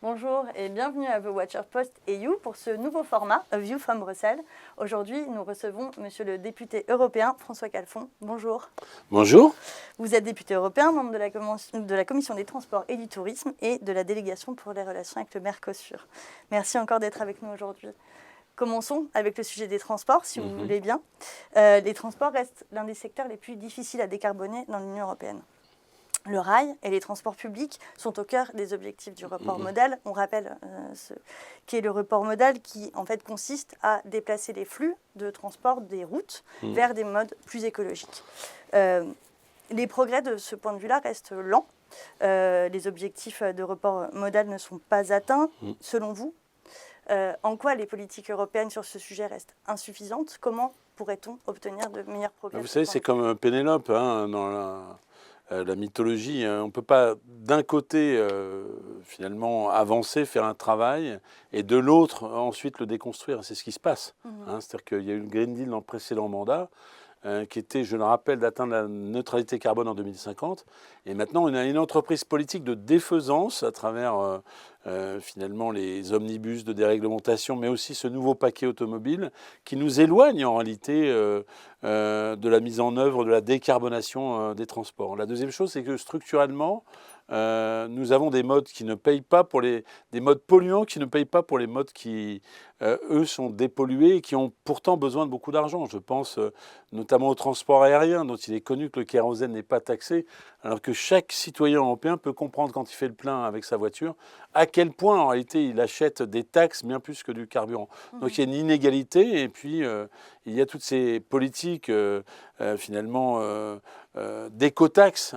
Bonjour et bienvenue à The Watcher Post et You pour ce nouveau format, A View from Bruxelles. Aujourd'hui, nous recevons Monsieur le député européen François Calfon. Bonjour. Bonjour. Vous êtes député européen, membre de la Commission des Transports et du Tourisme et de la délégation pour les relations avec le Mercosur. Merci encore d'être avec nous aujourd'hui. Commençons avec le sujet des transports, si vous voulez bien. Les transports restent l'un des secteurs les plus difficiles à décarboner dans l'Union européenne. Le rail et les transports publics sont au cœur des objectifs du report modal. On rappelle ce qu'est le report modal qui en fait consiste à déplacer les flux de transport des routes vers des modes plus écologiques. Les progrès de ce point de vue-là restent lents. Les objectifs de report modal ne sont pas atteints. Selon vous, en quoi les politiques européennes sur ce sujet restent insuffisantes? Comment pourrait-on obtenir de meilleurs progrès? Vous savez, c'est comme Pénélope dans la mythologie. On ne peut pas d'un côté finalement avancer, faire un travail, et de l'autre ensuite le déconstruire. C'est ce qui se passe. C'est-à-dire qu'il y a eu le Green Deal dans le précédent mandat qui était, je le rappelle, d'atteindre la neutralité carbone en 2050. Et maintenant, on a une entreprise politique de défaisance à travers finalement les omnibus de déréglementation, mais aussi ce nouveau paquet automobile qui nous éloigne en réalité de la mise en œuvre de la décarbonation des transports. La deuxième chose, c'est que structurellement, nous avons des modes qui ne payent pas pour des modes polluants qui ne payent pas pour les modes qui, eux, sont dépollués et qui ont pourtant besoin de beaucoup d'argent. Je pense notamment au transport aérien, dont il est connu que le kérosène n'est pas taxé, alors que chaque citoyen européen peut comprendre quand il fait le plein avec sa voiture à quel point en réalité il achète des taxes bien plus que du carburant. Donc il y a une inégalité et puis il y a toutes ces politiques finalement d'écotaxes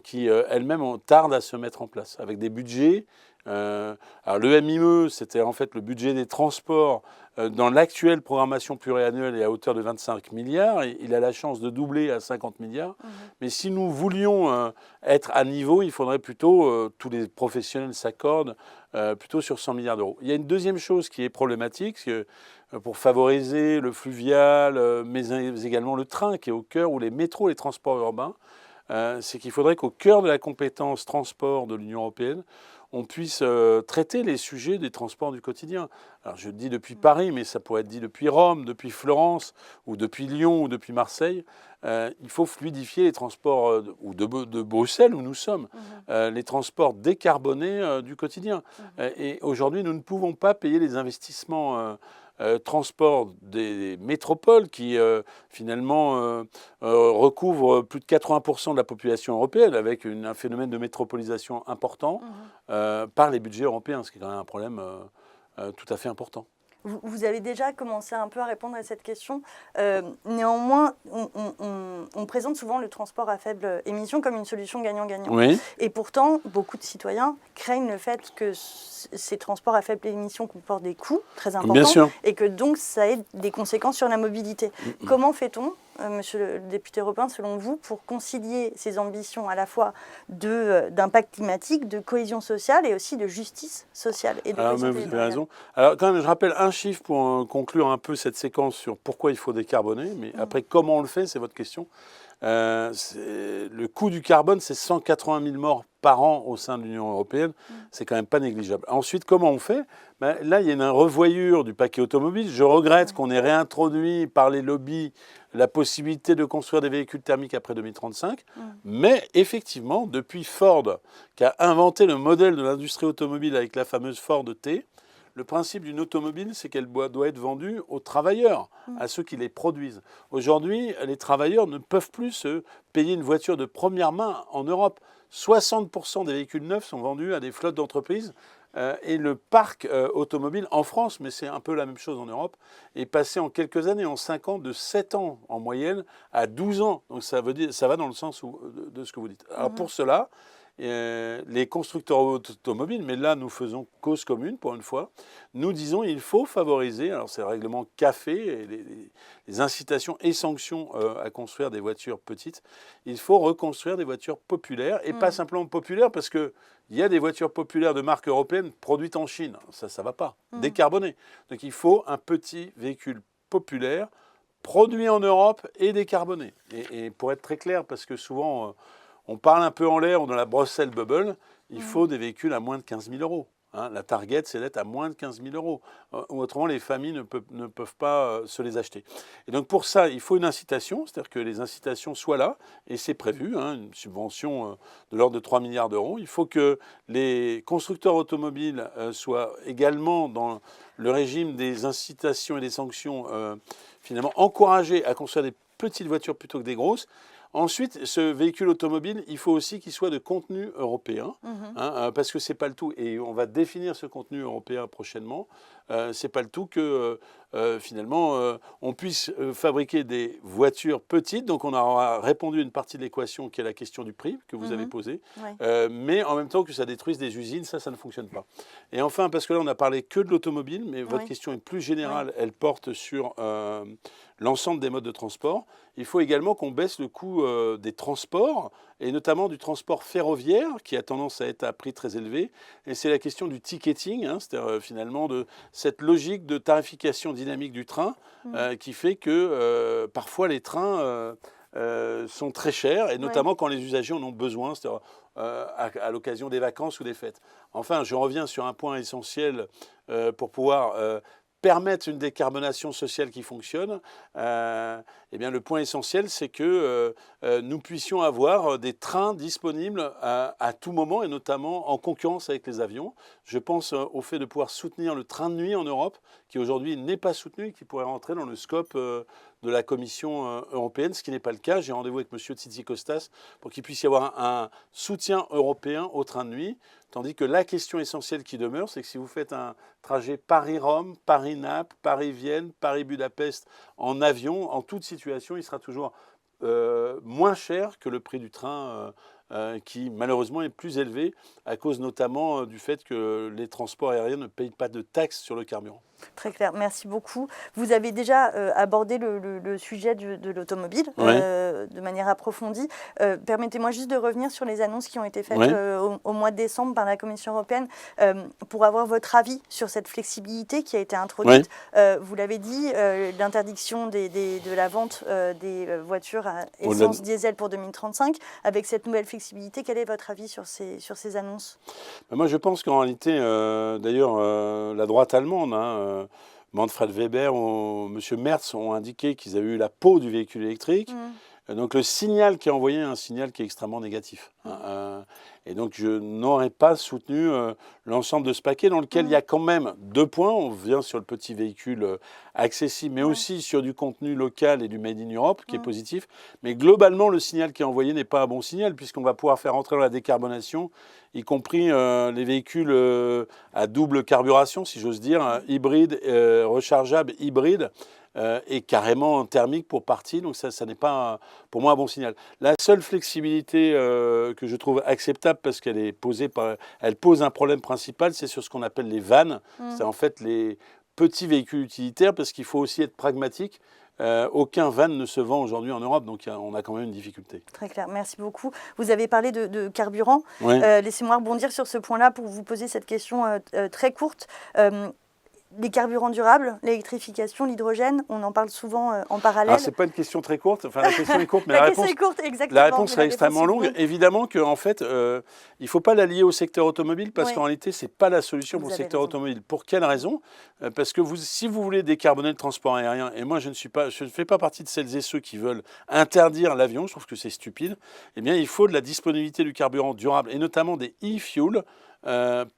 qui elles-mêmes tardent à se mettre en place avec des budgets. Alors le MIE, c'était en fait le budget des transports dans l'actuelle programmation pluriannuelle est à hauteur de 25 milliards. Il a la chance de doubler à 50 milliards. Mais si nous voulions être à niveau, il faudrait plutôt, tous les professionnels s'accordent, plutôt sur 100 milliards d'euros. Il y a une deuxième chose qui est problématique, c'est que pour favoriser le fluvial, mais également le train qui est au cœur, ou les métros, les transports urbains, c'est qu'il faudrait qu'au cœur de la compétence transport de l'Union européenne, on puisse traiter les sujets des transports du quotidien. Alors je le dis depuis Paris, mais ça pourrait être dit depuis Rome, depuis Florence, ou depuis Lyon, ou depuis Marseille. Il faut fluidifier les transports, ou de Bruxelles, où nous sommes, les transports décarbonés du quotidien. Et aujourd'hui, nous ne pouvons pas payer les investissements transport des métropoles qui finalement recouvrent plus de 80% de la population européenne avec un phénomène de métropolisation important par les budgets européens, ce qui est quand même un problème tout à fait important. Vous avez déjà commencé un peu à répondre à cette question. Néanmoins, on présente souvent le transport à faible émission comme une solution gagnant-gagnant. Oui. Et pourtant, beaucoup de citoyens craignent le fait que ces transports à faible émission comportent des coûts très importants. Bien sûr. Et que donc ça ait des conséquences sur la mobilité. Comment fait-on, monsieur le député européen, selon vous, pour concilier ces ambitions à la fois d'impact climatique, de cohésion sociale et aussi de justice sociale et de cohésion vous avez raison. Alors quand même, je rappelle un chiffre pour conclure un peu cette séquence sur pourquoi il faut décarboner, mais après comment on le fait, c'est votre question. Le coût du carbone, c'est 180 000 morts par an au sein de l'Union européenne. C'est quand même pas négligeable. Ensuite, comment on fait? Là, il y a une revoyure du paquet automobile. Je regrette qu'on ait réintroduit par les lobbies la possibilité de construire des véhicules thermiques après 2035. Mais effectivement, depuis Ford, qui a inventé le modèle de l'industrie automobile avec la fameuse Ford T, le principe d'une automobile, c'est qu'elle doit être vendue aux travailleurs, à ceux qui les produisent. Aujourd'hui, les travailleurs ne peuvent plus se payer une voiture de première main en Europe. 60% des véhicules neufs sont vendus à des flottes d'entreprises. Et le parc automobile en France, mais c'est un peu la même chose en Europe, est passé en quelques années, en 5 ans, de 7 ans en moyenne à 12 ans. Donc ça veut dire, ça va dans le sens de ce que vous dites. Alors pour cela, les constructeurs automobiles, mais là nous faisons cause commune pour une fois, nous disons qu'il faut favoriser, alors c'est le règlement CAFE, et les incitations et sanctions à construire des voitures petites, il faut reconstruire des voitures populaires, et pas simplement populaires, parce qu'il y a des voitures populaires de marque européenne produites en Chine, ça ne va pas, décarbonées. Donc il faut un petit véhicule populaire, produit en Europe et décarboné. Et pour être très clair, parce que souvent... on parle un peu en l'air ou dans la Bruxelles Bubble, il faut des véhicules à moins de 15 000 euros. Hein. La target, c'est d'être à moins de 15 000 euros. Autrement, les familles ne peuvent pas se les acheter. Et donc pour ça, il faut une incitation, c'est-à-dire que les incitations soient là, et c'est prévu, hein, une subvention de l'ordre de 3 milliards d'euros. Il faut que les constructeurs automobiles soient également dans le régime des incitations et des sanctions, finalement encouragés à construire des petites voitures plutôt que des grosses. Ensuite, ce véhicule automobile, il faut aussi qu'il soit de contenu européen, hein, parce que c'est pas le tout. Et on va définir ce contenu européen prochainement. C'est pas le tout que finalement on puisse fabriquer des voitures petites. Donc on aura répondu à une partie de l'équation qui est la question du prix que vous avez posée, mais en même temps que ça détruise des usines, ça ne fonctionne pas. Et enfin, parce que là on a parlé que de l'automobile, mais votre question est plus générale, elle porte sur l'ensemble des modes de transport. Il faut également qu'on baisse le coût des transports, et notamment du transport ferroviaire, qui a tendance à être à prix très élevé. Et c'est la question du ticketing, hein, c'est-à-dire finalement de cette logique de tarification dynamique du train, qui fait que parfois les trains sont très chers, et notamment quand les usagers en ont besoin, c'est-à-dire à l'occasion des vacances ou des fêtes. Enfin, je reviens sur un point essentiel pour pouvoir permettre une décarbonation sociale qui fonctionne. Eh bien, le point essentiel, c'est que nous puissions avoir des trains disponibles à tout moment, et notamment en concurrence avec les avions. Je pense au fait de pouvoir soutenir le train de nuit en Europe, qui aujourd'hui n'est pas soutenu et qui pourrait rentrer dans le scope de la Commission européenne, ce qui n'est pas le cas. J'ai rendez-vous avec M. Tzitzikostas pour qu'il puisse y avoir un soutien européen au train de nuit. Tandis que la question essentielle qui demeure, c'est que si vous faites un trajet Paris-Rome, Paris-Naples, Paris-Vienne, Paris-Budapest en avion, en toute situation, il sera toujours moins cher que le prix du train qui malheureusement est plus élevé à cause notamment du fait que les transports aériens ne payent pas de taxes sur le carburant. Très clair, merci beaucoup. Vous avez déjà abordé le sujet de l'automobile de manière approfondie. Permettez-moi juste de revenir sur les annonces qui ont été faites au mois de décembre par la Commission européenne pour avoir votre avis sur cette flexibilité qui a été introduite. Vous l'avez dit, l'interdiction de la vente des voitures à essence diesel pour 2035. Avec cette nouvelle flexibilité, quel est votre avis sur ces annonces ? Moi, je pense qu'en réalité, d'ailleurs, la droite allemande, Manfred Weber ou M. Merz ont indiqué qu'ils avaient eu la peau du véhicule électrique. Donc le signal qui est envoyé est un signal qui est extrêmement négatif. Et donc je n'aurais pas soutenu l'ensemble de ce paquet dans lequel il y a quand même 2 points. On vient sur le petit véhicule accessible, mais aussi sur du contenu local et du Made in Europe qui est positif. Mais globalement, le signal qui est envoyé n'est pas un bon signal puisqu'on va pouvoir faire entrer dans la décarbonation, y compris les véhicules à double carburation, si j'ose dire, hybride, rechargeable, hybride. Et carrément thermique pour partie, donc ça n'est pas pour moi un bon signal. La seule flexibilité que je trouve acceptable parce qu'elle est posée elle pose un problème principal, c'est sur ce qu'on appelle les vannes, c'est en fait les petits véhicules utilitaires, parce qu'il faut aussi être pragmatique. Aucun van ne se vend aujourd'hui en Europe, donc on a quand même une difficulté. Très clair, merci beaucoup. Vous avez parlé de carburant. Laissez-moi rebondir sur ce point-là pour vous poser cette question très courte. Les carburants durables, l'électrification, l'hydrogène, on en parle souvent en parallèle. Ce n'est pas une question très courte, enfin la question est courte, mais la réponse serait extrêmement longue. Évidemment qu'en fait, il ne faut pas la lier au secteur automobile, parce qu'en réalité, ce n'est pas la solution pour le secteur automobile. Pour quelle raison ? Parce que si vous voulez décarboner le transport aérien, et moi je ne fais pas partie de celles et ceux qui veulent interdire l'avion, je trouve que c'est stupide, eh bien il faut de la disponibilité du carburant durable, et notamment des e-fuels,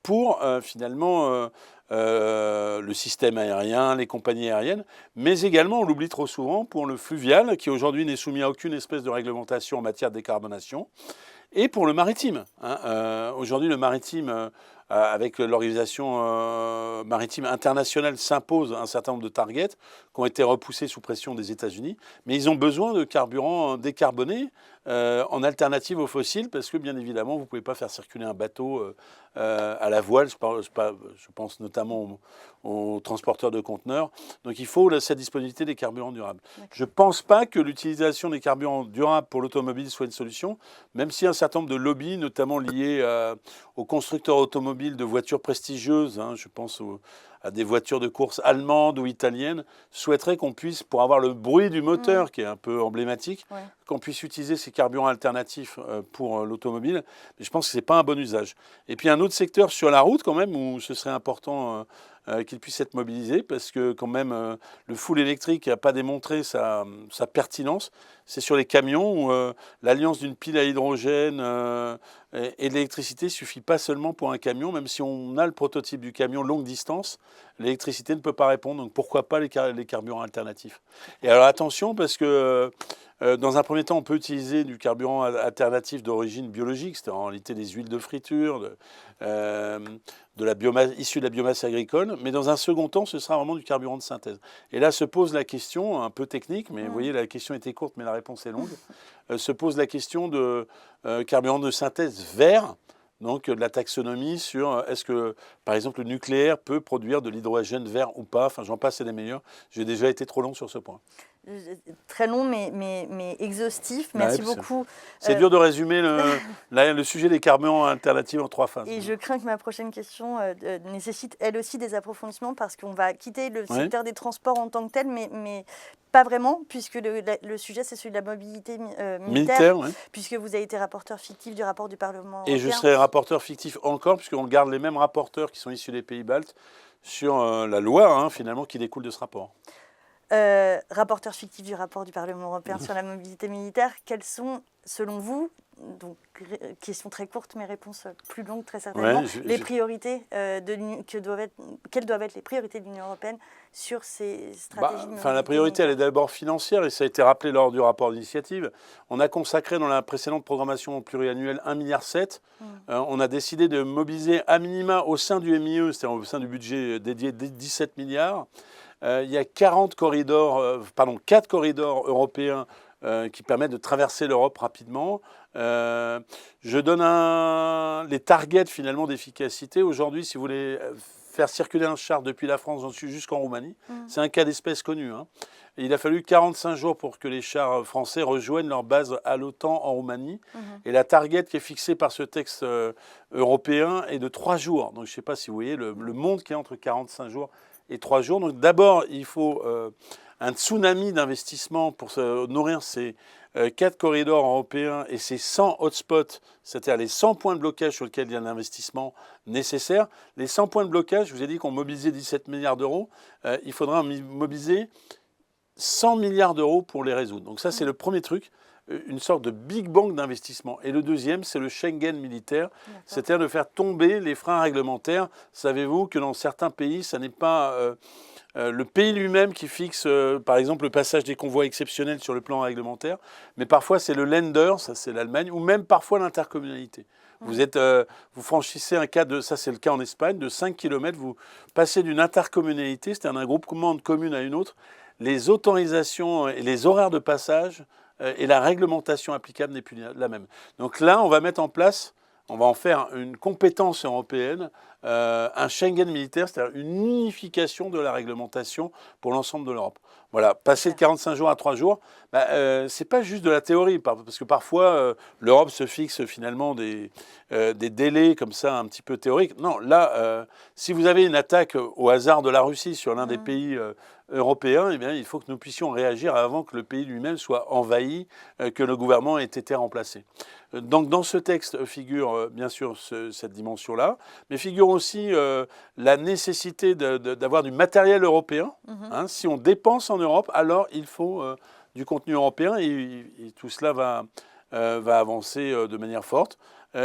pour finalement le système aérien, les compagnies aériennes, mais également, on l'oublie trop souvent, pour le fluvial, qui aujourd'hui n'est soumis à aucune espèce de réglementation en matière de décarbonation, et pour le maritime. Aujourd'hui, le maritime, avec l'organisation maritime internationale, s'impose un certain nombre de targets qui ont été repoussés sous pression des États-Unis, mais ils ont besoin de carburants décarbonés en alternative aux fossiles, parce que bien évidemment, vous ne pouvez pas faire circuler un bateau à la voile. Je pense notamment aux transporteurs de conteneurs. Donc il faut cette disponibilité des carburants durables. Je ne pense pas que l'utilisation des carburants durables pour l'automobile soit une solution, même si un certain nombre de lobbies, notamment liés aux constructeurs automobiles, automobiles de voitures prestigieuses, hein, je pense à des voitures de course allemandes ou italiennes, souhaiteraient qu'on puisse, pour avoir le bruit du moteur, qui est un peu emblématique, qu'on puisse utiliser ces carburants alternatifs pour l'automobile. Mais je pense que ce n'est pas un bon usage. Et puis un autre secteur sur la route quand même, où ce serait important qu'il puisse être mobilisé, parce que quand même le full électrique n'a pas démontré sa pertinence. C'est sur les camions où l'alliance d'une pile à hydrogène et de l'électricité ne suffit pas seulement pour un camion, même si on a le prototype du camion longue distance, l'électricité ne peut pas répondre, donc pourquoi pas les carburants alternatifs. Et alors attention, parce que dans un premier temps, on peut utiliser du carburant alternatif d'origine biologique, c'est-à-dire en réalité des huiles de friture, de la biomasse, issue de la biomasse agricole, mais dans un second temps, ce sera vraiment du carburant de synthèse. Et là se pose la question, un peu technique, mais vous voyez, la question était courte, mais la réponse est longue, se pose la question de carburant de synthèse vert, donc de la taxonomie sur est-ce que, par exemple, le nucléaire peut produire de l'hydrogène vert ou pas. Enfin, j'en passe et des meilleurs. J'ai déjà été trop long sur ce point. Très long, mais exhaustif. Merci beaucoup. C'est dur de résumer le sujet des carburants alternatifs en 3 phases. Et je crains que ma prochaine question nécessite elle aussi des approfondissements, parce qu'on va quitter le secteur des transports en tant que tel, mais pas vraiment, puisque le sujet, c'est celui de la mobilité militaire, puisque vous avez été rapporteur fictif du rapport du Parlement européen. Et je serai rapporteur fictif encore, puisqu'on garde les mêmes rapporteurs qui sont issus des pays baltes sur la loi, finalement, qui découle de ce rapport. Rapporteur fictif du rapport du Parlement européen sur la mobilité militaire, quelles sont, selon vous, donc question très courte mais réponse plus longue très certainement, les priorités quelles doivent être les priorités de l'Union européenne sur ces stratégies de mobilité la priorité, elle est d'abord financière, et ça a été rappelé lors du rapport d'initiative. On a consacré dans la précédente programmation pluriannuelle 1,7 milliard. On a décidé de mobiliser à minima au sein du MIE, c'est-à-dire au sein du budget dédié 17 milliards. Il y a 4 corridors européens qui permettent de traverser l'Europe rapidement. Je donne les targets finalement d'efficacité. Aujourd'hui, si vous voulez faire circuler un char depuis la France jusqu'en Roumanie, c'est un cas d'espèce connu. Il a fallu 45 jours pour que les chars français rejoignent leur base à l'OTAN en Roumanie. Et la target qui est fixée par ce texte européen est de 3 jours. Donc je ne sais pas si vous voyez le monde qui est entre 45 jours et 3 jours. Donc d'abord, il faut un tsunami d'investissement pour se nourrir ces 4 corridors européens et ces 100 hotspots, c'est-à-dire les 100 points de blocage sur lesquels il y a un investissement nécessaire. Les 100 points de blocage, je vous ai dit qu'on mobilisait 17 milliards d'euros, il faudra mobiliser 100 milliards d'euros pour les résoudre. Donc ça, c'est le premier truc, une sorte de big bang d'investissement. Et le deuxième, c'est le Schengen militaire, c'est-à-dire de faire tomber les freins réglementaires. Savez-vous que dans certains pays, ça n'est pas le pays lui-même qui fixe, par exemple, le passage des convois exceptionnels sur le plan réglementaire, mais parfois c'est le Länder, ça c'est l'Allemagne, ou même parfois l'intercommunalité. Vous franchissez un cas ça c'est le cas en Espagne, de 5 km, vous passez d'une intercommunalité, c'est-à-dire d'un groupement de communes à une autre. Les autorisations et les horaires de passage et la réglementation applicable n'est plus la même. Donc là, on va mettre en place, on va en faire une compétence européenne, un Schengen militaire, c'est-à-dire une unification de la réglementation pour l'ensemble de l'Europe. Voilà, passer de 45 jours à 3 jours, c'est pas juste de la théorie, parce que parfois l'Europe se fixe finalement des délais comme ça un petit peu théoriques. Non, là, si vous avez une attaque au hasard de la Russie sur l'un des pays européens, eh bien, il faut que nous puissions réagir avant que le pays lui-même soit envahi, que le gouvernement ait été remplacé. Donc dans ce texte figure bien sûr cette dimension-là, mais figure aussi la nécessité d'avoir du matériel européen. Si on dépense en Europe, alors il faut du contenu européen, et tout cela va avancer de manière forte.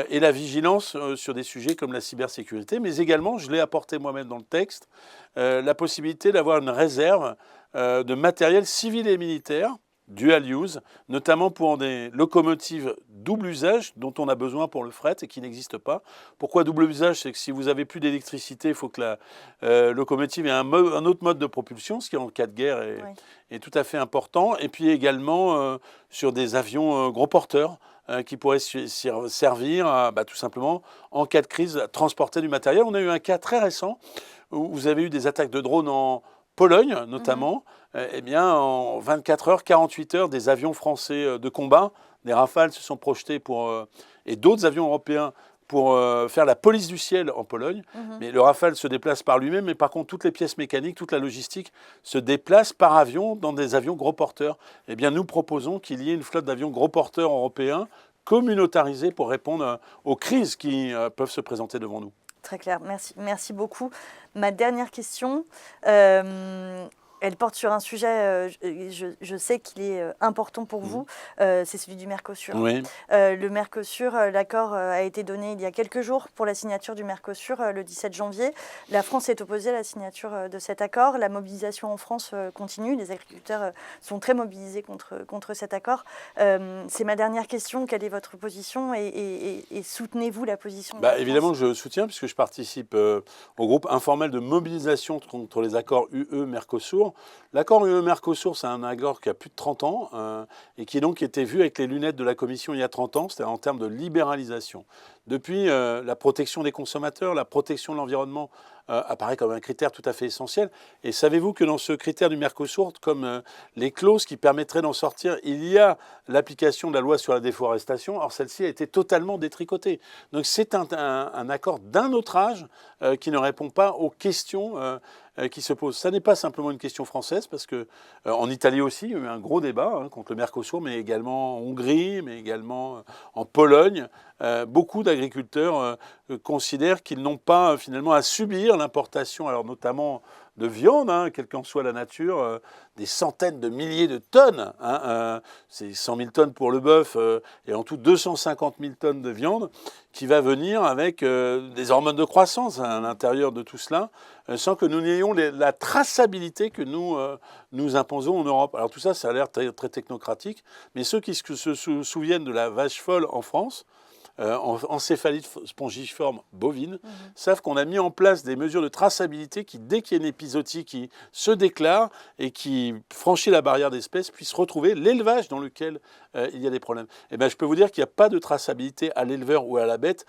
Et la vigilance sur des sujets comme la cybersécurité, mais également, je l'ai apporté moi-même dans le texte, la possibilité d'avoir une réserve de matériel civil et militaire, dual use, notamment pour des locomotives double usage dont on a besoin pour le fret et qui n'existent pas. Pourquoi double usage? C'est que si vous n'avez plus d'électricité, il faut que la locomotive ait un autre mode de propulsion, ce qui en cas de guerre est tout à fait important. Et puis également sur des avions gros porteurs qui pourraient servir tout simplement en cas de crise à transporter du matériel. On a eu un cas très récent où vous avez eu des attaques de drones en Pologne notamment. Eh bien, en 24 heures, 48 heures, des avions français de combat, des Rafales se sont projetés et d'autres avions européens pour faire la police du ciel en Pologne. Mais le Rafale se déplace par lui-même, mais par contre, toutes les pièces mécaniques, toute la logistique se déplace par avion dans des avions gros porteurs. Eh bien, nous proposons qu'il y ait une flotte d'avions gros porteurs européens communautarisés pour répondre aux crises qui peuvent se présenter devant nous. Très clair, merci beaucoup. Ma dernière question, elle porte sur un sujet, je sais qu'il est important pour vous, c'est celui du Mercosur. Oui. Le Mercosur, l'accord a été donné il y a quelques jours pour la signature du Mercosur, le 17 janvier. La France est opposée à la signature de cet accord. La mobilisation en France continue. Les agriculteurs sont très mobilisés contre cet accord. C'est ma dernière question. Quelle est votre position et soutenez-vous la position de la France ? Évidemment, je soutiens puisque je participe au groupe informel de mobilisation contre les accords UE-Mercosur. L'accord UE-Mercosur, c'est un accord qui a plus de 30 ans et qui donc était vu avec les lunettes de la Commission il y a 30 ans, c'est-à-dire en termes de libéralisation. Depuis, la protection des consommateurs, la protection de l'environnement apparaît comme un critère tout à fait essentiel. Et savez-vous que dans ce critère du Mercosur, comme les clauses qui permettraient d'en sortir, il y a l'application de la loi sur la déforestation. Or, celle-ci a été totalement détricotée. Donc, c'est un accord d'un autre âge qui ne répond pas aux questions qui se posent. Ça n'est pas simplement une question française, parce qu'en Italie aussi, il y a eu un gros débat contre le Mercosur, mais également en Hongrie, mais également en Pologne. Beaucoup d'agriculteurs considèrent qu'ils n'ont pas finalement à subir l'importation, alors notamment de viande, quelle qu'en soit la nature, des centaines de milliers de tonnes. C'est 100 000 tonnes pour le bœuf et en tout 250 000 tonnes de viande qui va venir avec des hormones de croissance à l'intérieur de tout cela, sans que nous n'ayons la traçabilité que nous imposons en Europe. Alors tout ça, ça a l'air très, très technocratique, mais ceux qui se souviennent de la vache folle en France, encéphalite spongiforme bovine, savent qu'on a mis en place des mesures de traçabilité qui, dès qu'il y a une épizootie qui se déclare et qui franchit la barrière d'espèces, puisse retrouver l'élevage dans lequel il y a des problèmes. Et bien, je peux vous dire qu'il n'y a pas de traçabilité à l'éleveur ou à la bête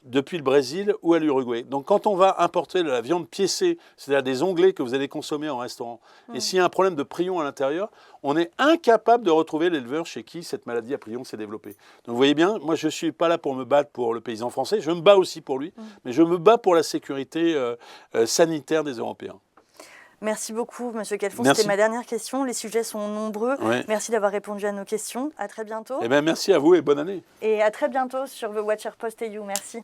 depuis le Brésil ou à l'Uruguay. Donc quand on va importer de la viande piécée, c'est-à-dire des onglets que vous allez consommer en restaurant, et s'il y a un problème de prion à l'intérieur, on est incapable de retrouver l'éleveur chez qui cette maladie à prion s'est développée. Donc vous voyez bien, moi je ne suis pas là pour me battre pour le paysan français, je me bats aussi pour lui, mais je me bats pour la sécurité sanitaire des Européens. Merci beaucoup, Monsieur Calfon. Merci. C'était ma dernière question. Les sujets sont nombreux. Oui. Merci d'avoir répondu à nos questions. À très bientôt. Eh bien, merci à vous et bonne année. Et à très bientôt sur The Watcher Post EU. Merci.